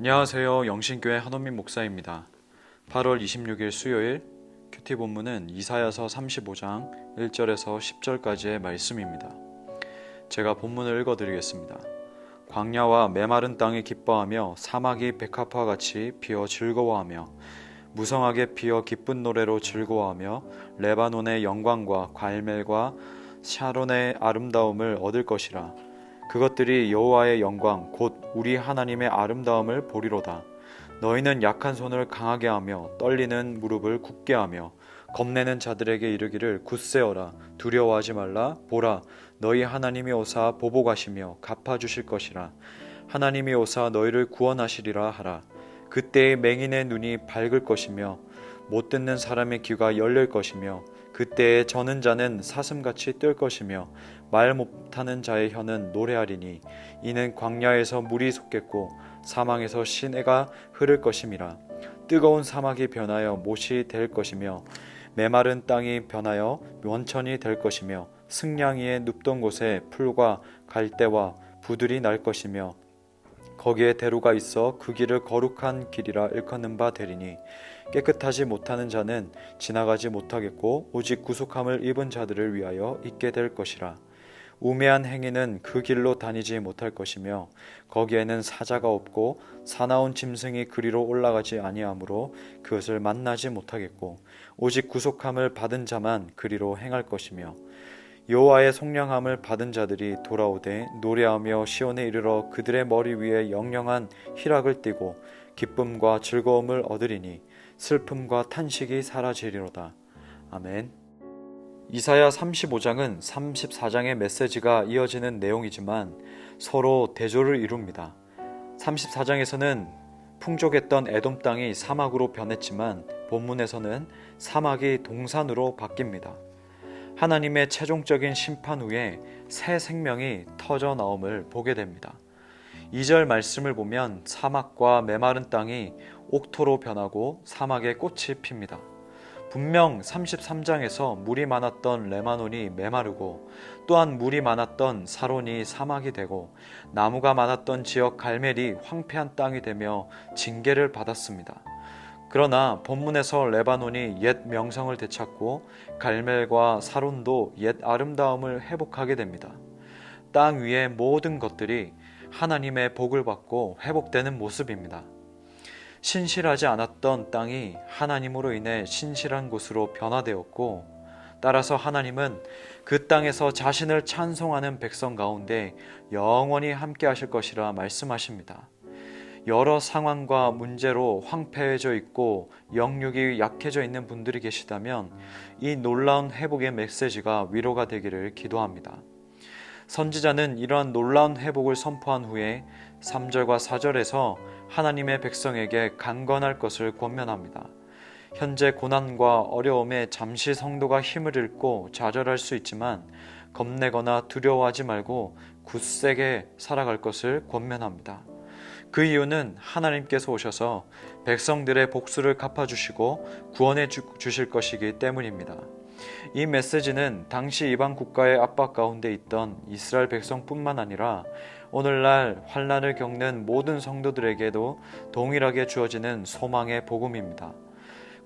안녕하세요. 영신교회 한원민 목사입니다. 8월 26일 수요일 큐티 본문은 이사야서 35장 1절에서 10절까지의 말씀입니다. 제가 본문을 읽어드리겠습니다. 광야와 메마른 땅이 기뻐하며 사막이 백합화 같이 피어 즐거워하며 무성하게 피어 기쁜 노래로 즐거워하며 레바논의 영광과 갈멜과 샤론의 아름다움을 얻을 것이라. 그것들이 여호와의 영광 곧 우리 하나님의 아름다움을 보리로다. 너희는 약한 손을 강하게 하며 떨리는 무릎을 굳게 하며 겁내는 자들에게 이르기를 굳세어라. 두려워하지 말라. 보라, 너희 하나님이 오사 보복하시며 갚아주실 것이라. 하나님이 오사 너희를 구원하시리라 하라. 그때의 맹인의 눈이 밝을 것이며 못 듣는 사람의 귀가 열릴 것이며 그때에 저는 자는 사슴같이 뜰 것이며 말 못하는 자의 혀는 노래하리니 이는 광야에서 물이 솟겠고 사망에서 시내가 흐를 것임이라. 뜨거운 사막이 변하여 못이 될 것이며 메마른 땅이 변하여 원천이 될 것이며 승냥이의 눕던 곳에 풀과 갈대와 부들이 날 것이며 거기에 대로가 있어 그 길을 거룩한 길이라 일컫는 바 되리니 깨끗하지 못하는 자는 지나가지 못하겠고 오직 구속함을 입은 자들을 위하여 있게 될 것이라. 우매한 행위는 그 길로 다니지 못할 것이며 거기에는 사자가 없고 사나운 짐승이 그리로 올라가지 아니하므로 그것을 만나지 못하겠고 오직 구속함을 받은 자만 그리로 행할 것이며 여호와의 속량함을 받은 자들이 돌아오되 노래하며 시온에 이르러 그들의 머리 위에 영영한 희락을 띠고 기쁨과 즐거움을 얻으리니 슬픔과 탄식이 사라지리로다. 아멘. 이사야 35장은 34장의 메시지가 이어지는 내용이지만 서로 대조를 이룹니다. 34장에서는 풍족했던 에돔 땅이 사막으로 변했지만 본문에서는 사막이 동산으로 바뀝니다. 하나님의 최종적인 심판 후에 새 생명이 터져 나옴을 보게 됩니다. 2절 말씀을 보면 사막과 메마른 땅이 옥토로 변하고 사막에 꽃이 핍니다. 분명 33장에서 물이 많았던 레바논이 메마르고 또한 물이 많았던 사론이 사막이 되고 나무가 많았던 지역 갈멜이 황폐한 땅이 되며 징계를 받았습니다. 그러나 본문에서 레바논이 옛 명성을 되찾고 갈멜과 사론도 옛 아름다움을 회복하게 됩니다. 땅 위의 모든 것들이 하나님의 복을 받고 회복되는 모습입니다. 신실하지 않았던 땅이 하나님으로 인해 신실한 곳으로 변화되었고 따라서 하나님은 그 땅에서 자신을 찬송하는 백성 가운데 영원히 함께 하실 것이라 말씀하십니다. 여러 상황과 문제로 황폐해져 있고 영육이 약해져 있는 분들이 계시다면 이 놀라운 회복의 메시지가 위로가 되기를 기도합니다. 선지자는 이러한 놀라운 회복을 선포한 후에 3절과 4절에서 하나님의 백성에게 강건할 것을 권면합니다. 현재 고난과 어려움에 잠시 성도가 힘을 잃고 좌절할 수 있지만 겁내거나 두려워하지 말고 굳세게 살아갈 것을 권면합니다. 그 이유는 하나님께서 오셔서 백성들의 복수를 갚아주시고 구원해 주실 것이기 때문입니다. 이 메시지는 당시 이방 국가의 압박 가운데 있던 이스라엘 백성뿐만 아니라 오늘날 환난을 겪는 모든 성도들에게도 동일하게 주어지는 소망의 복음입니다.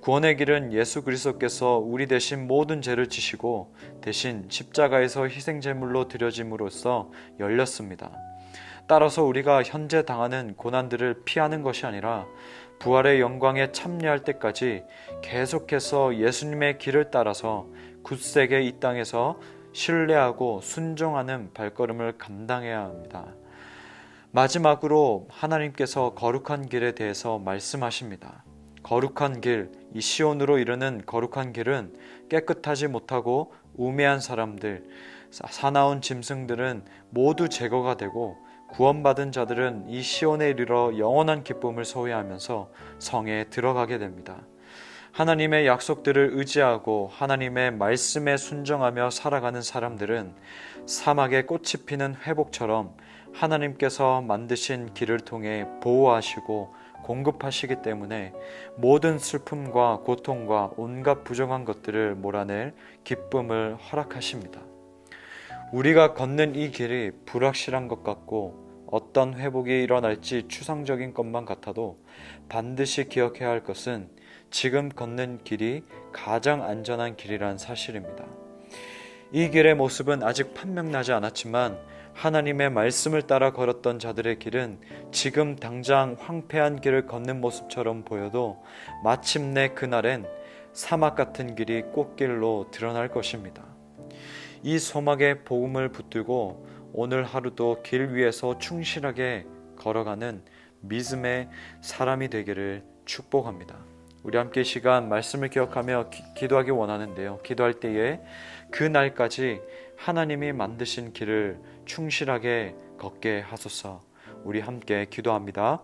구원의 길은 예수 그리스도께서 우리 대신 모든 죄를 지시고 대신 십자가에서 희생제물로 드려짐으로써 열렸습니다. 따라서 우리가 현재 당하는 고난들을 피하는 것이 아니라 부활의 영광에 참여할 때까지 계속해서 예수님의 길을 따라서 굳세게 이 땅에서 신뢰하고 순종하는 발걸음을 감당해야 합니다. 마지막으로 하나님께서 거룩한 길에 대해서 말씀하십니다. 거룩한 길, 이 시온으로 이르는 거룩한 길은 깨끗하지 못하고 우매한 사람들, 사나운 짐승들은 모두 제거가 되고 구원받은 자들은 이 시온에 이르러 영원한 기쁨을 소유하면서 성에 들어가게 됩니다. 하나님의 약속들을 의지하고 하나님의 말씀에 순종하며 살아가는 사람들은 사막에 꽃이 피는 회복처럼 하나님께서 만드신 길을 통해 보호하시고 공급하시기 때문에 모든 슬픔과 고통과 온갖 부정한 것들을 몰아낼 기쁨을 허락하십니다. 우리가 걷는 이 길이 불확실한 것 같고 어떤 회복이 일어날지 추상적인 것만 같아도 반드시 기억해야 할 것은 지금 걷는 길이 가장 안전한 길이란 사실입니다. 이 길의 모습은 아직 판명나지 않았지만 하나님의 말씀을 따라 걸었던 자들의 길은 지금 당장 황폐한 길을 걷는 모습처럼 보여도 마침내 그날엔 사막 같은 길이 꽃길로 드러날 것입니다. 이 소막의 복음을 붙들고 오늘 하루도 길 위에서 충실하게 걸어가는 믿음의 사람이 되기를 축복합니다. 우리 함께 시간 말씀을 기억하며 기도하기 원하는데요. 기도할 때에 그 날까지 하나님이 만드신 길을 충실하게 걷게 하소서. 우리 함께 기도합니다.